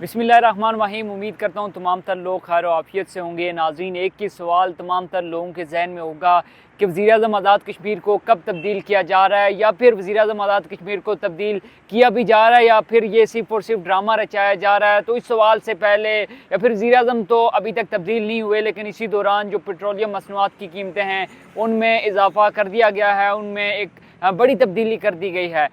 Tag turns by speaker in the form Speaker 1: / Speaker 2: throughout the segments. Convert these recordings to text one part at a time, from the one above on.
Speaker 1: बिस्मिल्लाहिर्रहमानिर्रहीम। उम्मीद करता हूँ तमाम तर लोग खैर आफियत से होंगे। नाज़रीन, एक ही सवाल तमाम तर लोगों के जहन में होगा कि वज़ीर-ए-आज़म आज़ाद कश्मीर को कब तब्दील किया जा रहा है, या फिर वज़ीर-ए-आज़म आज़ाद कश्मीर को तब्दील किया भी जा रहा है, या फिर ये सिर्फ़ और सिर्फ ड्रामा रचाया जा रहा है। तो इस सवाल से पहले, या फिर वज़ीर-ए-आज़म तो अभी तक तब्दील नहीं हुए, लेकिन इसी दौरान जो पेट्रोलियम मसनूआत की कीमतें हैं उनमें इजाफ़ा कर दिया गया है, उनमें एक बड़ी तब्दीली कर दी गई है।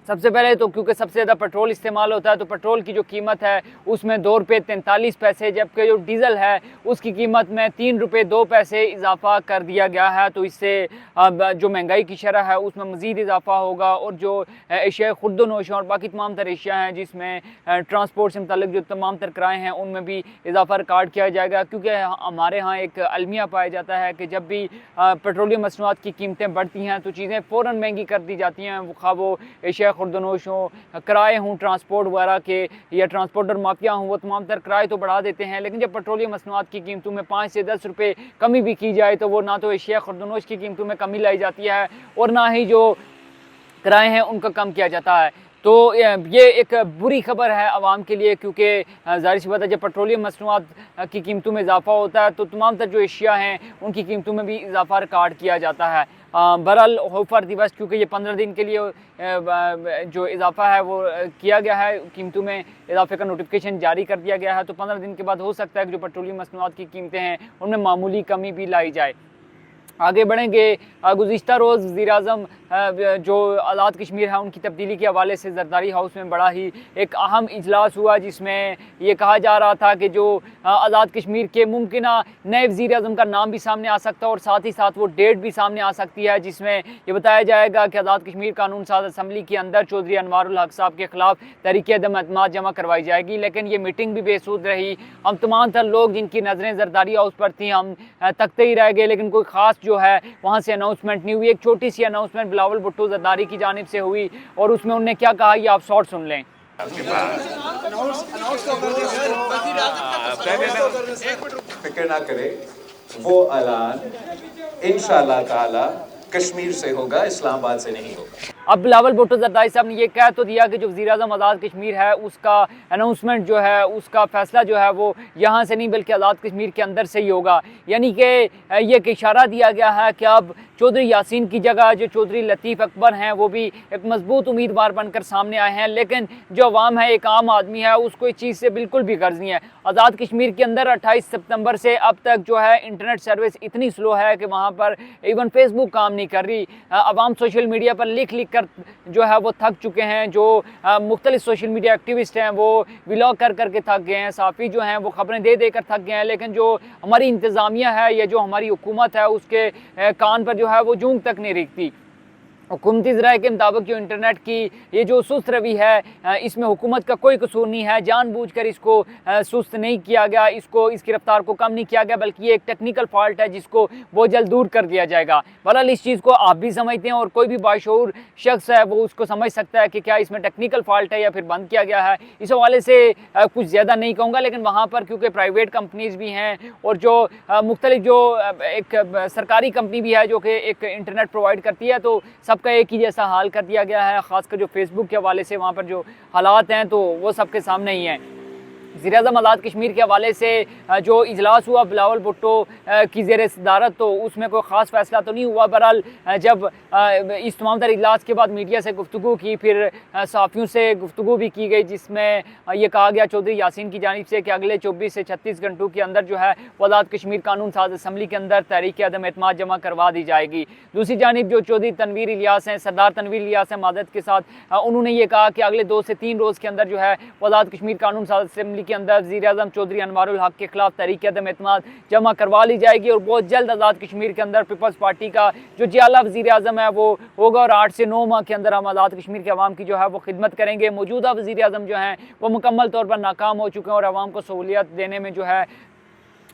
Speaker 1: सबसे पहले तो क्योंकि सबसे ज़्यादा पेट्रोल इस्तेमाल होता है, तो पेट्रोल की जो कीमत है उसमें ₹2.43, जबकि जो डीज़ल है उसकी कीमत में ₹3.02 इजाफ़ा कर दिया गया है। तो इससे अब जो महंगाई की शरह है उसमें मज़ीद इजाफ़ा होगा, और जो एशिया खुर्द-व-नोश और बाकी तमाम तर एशिया हैं जिसमें ट्रांसपोर्ट से मुतल्लिक जो तमाम तर किराए हैं उनमें भी इजाफ़ा रिकॉर्ड किया जाएगा। क्योंकि हमारे यहाँ एक अलमिया पाया जाता है कि जब भी पेट्रोलियम मसनूआत की कीमतें बढ़ती हैं तो चीज़ें फ़ौरन महंगी कर दी जाती हैं, खा वो एशिया खुर्द-व-नोश हों, किराए हों ट्रांसपोर्ट वगैरह के, या ट्रांसपोर्टर माफिया हों, वो तमाम तर किराए तो बढ़ा देते हैं। लेकिन जब पेट्रोलियम मसनूआत की कीमतों में 5 से 10 रुपये कमी भी की जाए तो वो ना तो एशिया खुर्द-व-नोश की कीमतों में कमी लाई जाती है, और ना ही जो किराए हैं उनको कम किया जाता है। तो ये एक बुरी खबर है आवाम के लिए, क्योंकि ज़ाहिर सी बात है जब पेट्रोलियम मसनूआत की कीमतों में इजाफ़ा होता है तो तमाम तर जो एशिया हैं उनकी कीमतों में भी इजाफ़ा रिकॉर्ड किया जाता है। बहरहाल होफर दिवस, क्योंकि ये 15 दिन के लिए जो इजाफ़ा है वो किया गया है, कीमतों में इजाफ़े का नोटिफिकेशन जारी कर दिया गया है। तो 15 दिन के बाद हो सकता है कि जो पेट्रोलियम मसनूआत की कीमतें हैं उनमें मामूली कमी भी लाई जाए। आगे बढ़ेंगे। गुज़िश्ता रोज़ वज़ीर-ए-आज़म जो आज़ाद कश्मीर है उनकी तब्दीली के हवाले से ज़रदारी हाउस में बड़ा ही एक अहम इजलास हुआ, जिसमें ये कहा जा रहा था कि जो आज़ाद कश्मीर के मुमकिना नए वज़ीर-ए-आज़म का नाम भी सामने आ सकता है, और साथ ही साथ वो डेट भी सामने आ सकती है, जिसमें ये बताया जाएगा कि आज़ाद कश्मीर कानून साज़ असम्बली के अंदर चौधरी अनवारुल हक साहब के खिलाफ तहरीक अदम एतमाद जमा करवाई जाएगी। लेकिन ये मीटिंग भी बेसूद रही। हम तमाम तर लोग जिनकी नज़रें ज़रदारी हाउस पर थी, हम तकते ही रह गए, लेकिन कोई ख़ास जो है वहाँ से अनाउंसमेंट नहीं हुई। एक छोटी सी अनाउंसमेंट बिलावल भुट्टो ज़रदारी की जानिब से हुई, और उसमें उन्होंने क्या कहा ये आप शॉर्ट सुन लें।
Speaker 2: फिक्र ना करे, वो ऐलान इंशाअल्लाह ताला कश्मीर से होगा, इस्लामाबाद से नहीं होगा।
Speaker 1: अब बिलावल भुट्टो ज़रदारी साहब ने ये कह तो दिया कि जो वज़ीर-ए-आज़म आज़ाद कश्मीर है उसका अनाउंसमेंट जो है, उसका फ़ैसला जो है वो यहाँ से नहीं बल्कि आज़ाद कश्मीर के अंदर से ही होगा। यानी कि ये एक इशारा दिया गया है कि अब चौधरी यासीन की जगह जो चौधरी लतीफ़ अकबर हैं वो भी एक मजबूत उम्मीदवार बनकर सामने आए हैं। लेकिन जो अवाम है, एक आम आदमी है, उसको इस चीज़ से बिल्कुल भी गर्ज नहीं है। आज़ाद कश्मीर के अंदर 28 सितंबर से अब तक जो है इंटरनेट सर्विस इतनी स्लो है कि वहाँ पर इवन फेसबुक काम नहीं कर रही। अवाम सोशल मीडिया पर लिख लिख कर जो है वो थक चुके हैं। जो मुख्तलिफ सोशल मीडिया एक्टिविस्ट हैं वो व्लॉग कर करके थक गए हैं, साफ़ी जो हैं वो खबरें दे देकर थक गए हैं। लेकिन जो हमारी इंतज़ामिया है या जो हमारी हुकूमत है उसके कान पर जो है वो जूं तक नहीं रेंगती। हुकूमती ज़राए के मुताबिक जो इंटरनेट की ये जो सुस्त रवि है, इसमें हुकूमत का कोई कसूर नहीं है। जानबूझकर इसको सुस्त नहीं किया गया, इसकी रफ्तार को कम नहीं किया गया, बल्कि ये एक टेक्निकल फॉल्ट है जिसको बहुत जल्द दूर कर दिया जाएगा। बहरहाल इस चीज़ को आप भी समझते हैं, और कोई भी बाशऊर शख्स है वो उसको समझ सकता है कि क्या इसमें टेक्निकल फॉल्ट है या फिर बंद किया गया है। इस हवाले से कुछ ज़्यादा नहीं कहूँगा, लेकिन वहाँ पर क्योंकि प्राइवेट कंपनीज़ भी हैं और जो मुख्तलिफ जो एक सरकारी कंपनी भी है जो कि एक इंटरनेट प्रोवाइड करती है, तो सब का एक ही जैसा हाल कर दिया गया है। ख़ासकर जो फेसबुक के हवाले से वहाँ पर जो हालात हैं तो वो सबके सामने ही हैं। वज़ीर-ए-आज़म आज़ाद कश्मीर के हवाले से जो इजलास हुआ बिलावल भुट्टो की ज़ेर सदारत, तो उसमें कोई ख़ास फ़ैसला तो नहीं हुआ। बहरहाल जब इस तमाम तर इजलास के बाद मीडिया से गुफ्तगू की, फिर सहाफ़ियों से गुफ्तगू भी की गई, जिसमें ये कहा गया चौधरी यासीन की जानिब से कि अगले 24 से 36 घंटों के अंदर जो है वो आज़ाद कश्मीर कानून साज़ असम्बली के अंदर तहरीक अदम एतमाद जमा करवा दी जाएगी। दूसरी जानिब जो चौधरी तनवीर इलियास हैं, सरदार तनवीर इलियास हैं मादद के साथ, उन्होंने ये कहा कि अगले 2 से 3 रोज़ के अंदर जो है वो आज़ाद कश्मीर कानून साज़ असम्बली के अंदर वज़ीर-ए-आज़म चौधरी अनवारुल हक के खिलाफ तहरीक अदम एतमाद जमा करवा ली जाएगी, और बहुत जल्द आज़ाद कश्मीर के अंदर पीपल्स पार्टी का जो जियाला वज़ीर-ए-आज़म है वो होगा, और 8 से 9 माह के अंदर हम आज़ाद कश्मीर के अवाम की जो है वो खिदमत करेंगे। मौजूदा वज़ीर-ए-आज़म जो हैं वो मुकम्मल तौर पर नाकाम हो चुके हैं, और अवाम को सहूलियत देने में जो है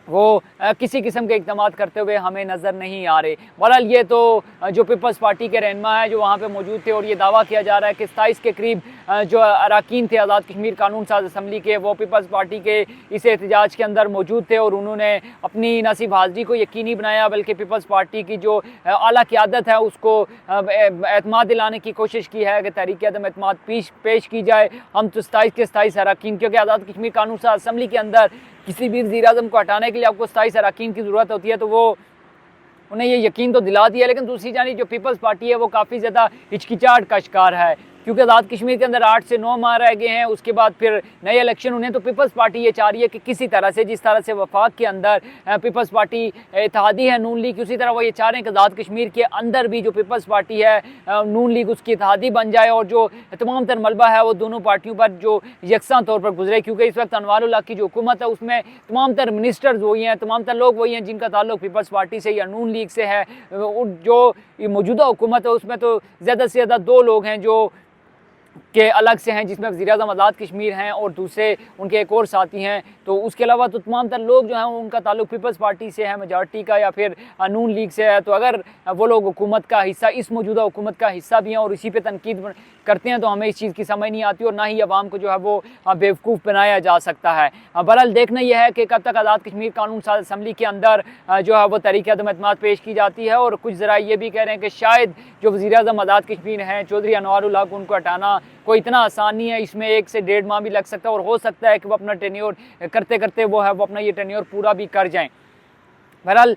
Speaker 1: वो किसी किस्म के इक़दामात करते हुए हमें नज़र नहीं आ रहे। बहरहाल ये तो जो पीपल्स पार्टी के रहनुमा हैं जो वहाँ पे मौजूद थे, और ये दावा किया जा रहा है कि 27 के करीब जो अरकान थे आज़ाद कश्मीर कानून साज असम्बली के, वो पीपल्स पार्टी के इस एहतजाज के अंदर मौजूद थे और उन्होंने अपनी न सिर्फ हाज़िरी को यकीनी बनाया बल्कि पीपल्स पार्टी की जो आला क़यादत है उसको एतमाद दिलाने की कोशिश की है कि तहरीक अदम एतमाद पेश की जाए। हम तो 27 के 27 अरकान, क्योंकि आज़ाद कश्मीर कानून साज असम्बली के अंदर किसी भी वज़ीर-ए-आज़म को हटाने के लिए आपको 27 अरकान की ज़रूरत होती है, तो वो उन्हें ये यकीन तो दिला दिया। लेकिन दूसरी जानिब जो पीपल्स पार्टी है वो काफ़ी ज़्यादा हिचकिचाहट का शिकार है, क्योंकि आज़ाद कश्मीर के अंदर 8 से 9 माह रह गए हैं, उसके बाद फिर नए इलेक्शन होने। तो पीपल्स पार्टी ये चाह रही है कि किसी तरह से, जिस तरह से वफाक के अंदर पीपल्स पार्टी इत्तेहादी है नून लीग, उसी तरह वो ये चाह रहे हैं कि आज़ाद कश्मीर के अंदर भी जो पीपल्स पार्टी है नून लीग उसकी इत्तेहादी बन जाए और जो तमाम तर मलबा है वो दोनों पार्टियों पर जो यकसा तौर पर गुजरे। क्योंकि इस वक्त अनवारुल हक की जो हुकूमत है उसमें तमाम तर मिनिस्टर्स वही हैं, तमाम तर लोग वही हैं जिनका ताल्लुक पीपल्स पार्टी से या नून लीग से है। जो मौजूदा हुकूमत है उसमें तो ज़्यादा से ज़्यादा 2 लोग हैं जो के अलग से हैं, जिसमें वज़ीर-ए-आज़म आज़ाद कश्मीर हैं और दूसरे उनके एक और साथी हैं। तो उसके अलावा तो तमाम तर लोग जो हैं उनका ताल्लुक पीपल्स पार्टी से है, मेजॉरिटी का, या फिर नून लीग से है। तो अगर वो लोग हुकूमत का हिस्सा, इस मौजूदा हुकूमत का हिस्सा भी हैं और इसी पे तनकीद करते हैं, तो हमें इस चीज़ की समझ नहीं आती और ना ही अवाम को जो है वो बेवकूफ़ बनाया जा सकता है। बहरहाल देखना यह है कि कब तक आज़ाद कश्मीर कानून साज असम्बली के अंदर जो है वो तहरीक अदम एतमाद पेश की जाती है। और कुछ ज़रा ये भी कह रहे हैं कि शायद जो वज़ीर-ए-आज़म आज़ाद कश्मीर हैं चौधरी अनवारुल हक, उनको हटाना कोई इतना आसान नहीं है, इसमें 1 से 1.5 माह भी लग सकता है और हो सकता है कि वो अपना टेन्योर करते करते वो है वो अपना ये टेन्योर पूरा भी कर जाएँ। बहरहाल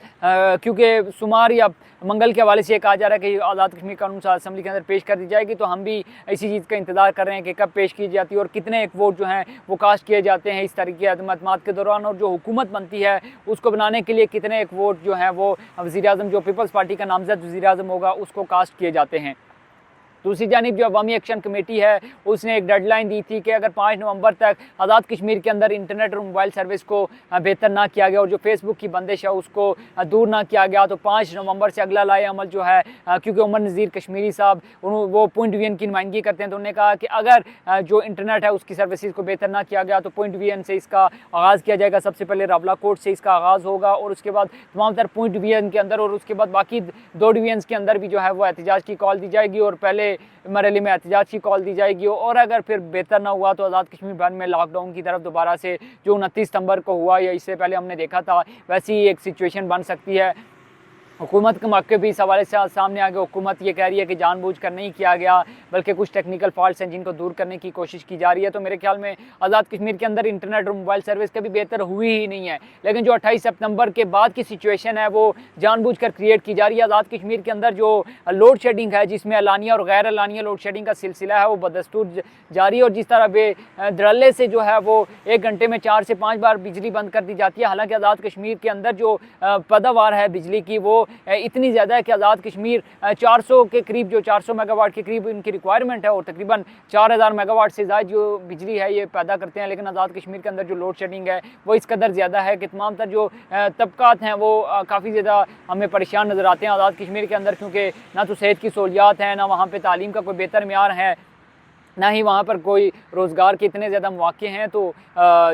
Speaker 1: क्योंकि शुमार या मंगल के हवाले से ये कहा जा रहा है कि आज़ाद कश्मीर कानून साज असम्बली के अंदर पेश कर दी जाएगी, तो हम भी इसी चीज़ का इंतज़ार कर रहे हैं कि कब पेश की जाती है और कितने एक वोट जो हैं वो कास्ट किए जाते हैं इस तरीके अदम एतमाद के दौरान, और जो हुकूमत बनती है उसको बनाने के लिए कितने एक वोट जो हैं वो वज़ीर-ए-आज़म जो पीपल्स पार्टी का नामज़द वज़ीर-ए-आज़म होगा उसको कास्ट किए जाते हैं। दूसरी जानिब जो अवामी एक्शन कमेटी है उसने एक डेडलाइन दी थी कि अगर 5 नवंबर तक आज़ाद कश्मीर के अंदर इंटरनेट और मोबाइल सर्विस को बेहतर ना किया गया और जो फेसबुक की बंदिश है उसको दूर ना किया गया, तो 5 नवंबर से अगला लाए अमल जो है, क्योंकि उमर नज़ीर कश्मीरी साहब वो पॉइंट वी एन की नुमाइंदगी करते हैं, तो उन्होंने कहा कि अगर जो इंटरनेट है उसकी सर्विसेज को बेहतर ना किया गया तो पॉइंट वी एन से इसका आगाज़ किया जाएगा। सबसे पहले रावलाकोट से इसका आगाज़ होगा और उसके बाद तमाम तर पॉइंट वी एन के अंदर और उसके बाद बाकी 2 डिवीजन्स के अंदर भी जो है वो एहतजाज की कॉल दी जाएगी और पहले मरहले में एहतजाज की कॉल दी जाएगी। और अगर फिर बेहतर ना हुआ तो आज़ाद कश्मीर भर में लॉकडाउन की तरफ दोबारा से जो 29 सितंबर को हुआ या इससे पहले हमने देखा था वैसी ही एक सिचुएशन बन सकती है। हुकूमत के मौके भी इस हवाले से सामने आ गया। हुकूमत ये कह रही है कि जानबूझकर नहीं किया गया बल्कि कुछ टेक्निकल फॉल्ट्स हैं जिनको दूर करने की कोशिश की जा रही है। तो मेरे ख्याल में आज़ाद कश्मीर के अंदर इंटरनेट और मोबाइल सर्विस कभी बेहतर हुई ही नहीं है, लेकिन जो 28 सितंबर के बाद की सिचुएशन है वो जानबूझकर क्रिएट की जा रही है। आज़ाद कश्मीर के अंदर जो लोड शेडिंग है जिसमें अलानिया और गैर अलानिया लोड शेडिंग का सिलसिला है वो बदस्तूर जारी है और जिस तरह बेधड़ल्ले से जो है वो 1 घंटे में 4 से 5 बार बिजली बंद कर दी जाती है। हालांकि आज़ाद कश्मीर के अंदर जो पैदावार है बिजली की वो इतनी ज़्यादा है कि आज़ाद कश्मीर 400 के करीब, जो 400 मेगावाट के करीब इनकी रिक्वायरमेंट है और तकरीबन 4000 मेगावाट से ज़्यादा जो बिजली है ये पैदा करते हैं। लेकिन आज़ाद कश्मीर के अंदर जो लोड शेडिंग है वो इस कदर ज़्यादा है कि तमाम तर जो तबकात हैं वो काफ़ी ज़्यादा हमें परेशान नज़र आते हैं आज़ाद कश्मीर के अंदर, क्योंकि ना तो सेहत की सहूलियात हैं, ना वहाँ पर तालीम का कोई बेहतर म्यार है, ना ही वहाँ पर कोई रोज़गार के इतने ज़्यादा मौके हैं। तो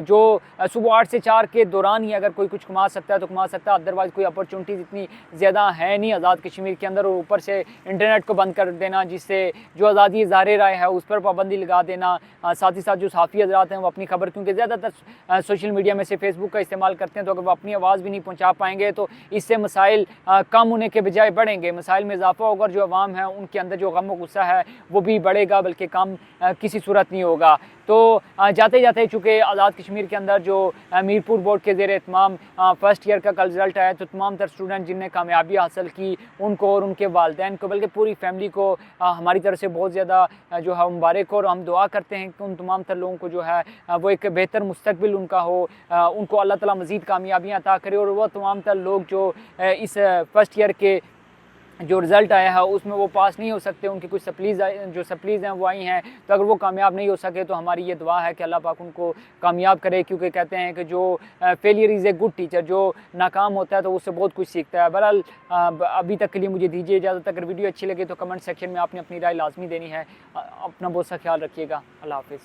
Speaker 1: जो सुबह 8 से 4 के दौरान ही अगर कोई कुछ कमा सकता है तो कमा सकता है, अदरवाइज़ कोई अपॉर्चुनिटीज़ इतनी ज़्यादा है नहीं आज़ाद कश्मीर के अंदर। और ऊपर से इंटरनेट को बंद कर देना जिससे जो आज़ादी इज़हार राय है उस पर पाबंदी लगा देना, साथ ही साथ जो सहाफ़ी हज़रात हैं वो अपनी खबर, क्योंकि ज़्यादातर सोशल मीडिया में से फेसबुक का इस्तेमाल करते हैं, तो अगर वो अपनी आवाज़ भी नहीं पहुँचा पाएंगे तो इससे मसाइल कम होने के बजाय बढ़ेंगे, मसाइल में इजाफा होगा और जो अवाम है उनके अंदर जो गम व गुस्सा है वो भी बढ़ेगा, बल्कि कम किसी सूरत नहीं होगा। तो जाते जाते चूँकि आज़ाद कश्मीर के अंदर जो मीरपुर बोर्ड के ज़ेर एहतमाम फर्स्ट ईयर का कल रिज़ल्ट आया, तो तमाम तर स्टूडेंट जिनने कामयाबी हासिल की उनको और उनके वालिदैन को, बल्कि पूरी फैमिली को हमारी तरफ से बहुत ज़्यादा जो है मुबारक हो। और हम दुआ करते हैं कि उन तमाम तर लोगों को जो है वो एक बेहतर मुस्तकबिल उनका हो, उनको अल्लाह ताला मज़ीद कामयाबियाँ अता करे। और वो तमाम तर लोग जो इस फर्स्ट ईयर के जो रिज़ल्ट आया है उसमें वो पास नहीं हो सकते, उनकी कुछ सप्लीज़ हैं वो आई हैं, तो अगर वो कामयाब नहीं हो सके तो हमारी ये दुआ है कि अल्लाह पाक उनको कामयाब करे, क्योंकि कहते हैं कि जो failure is a good teacher, जो नाकाम होता है तो उससे बहुत कुछ सीखता है। बहरहाल अभी तक के लिए मुझे दीजिए इजाज़त। अगर वीडियो अच्छी लगे तो कमेंट सेक्शन में आपने अपनी राय लाजमी देनी है। अपना बहुत सा ख्याल रखिएगा। अल्लाह हाफ़िज़।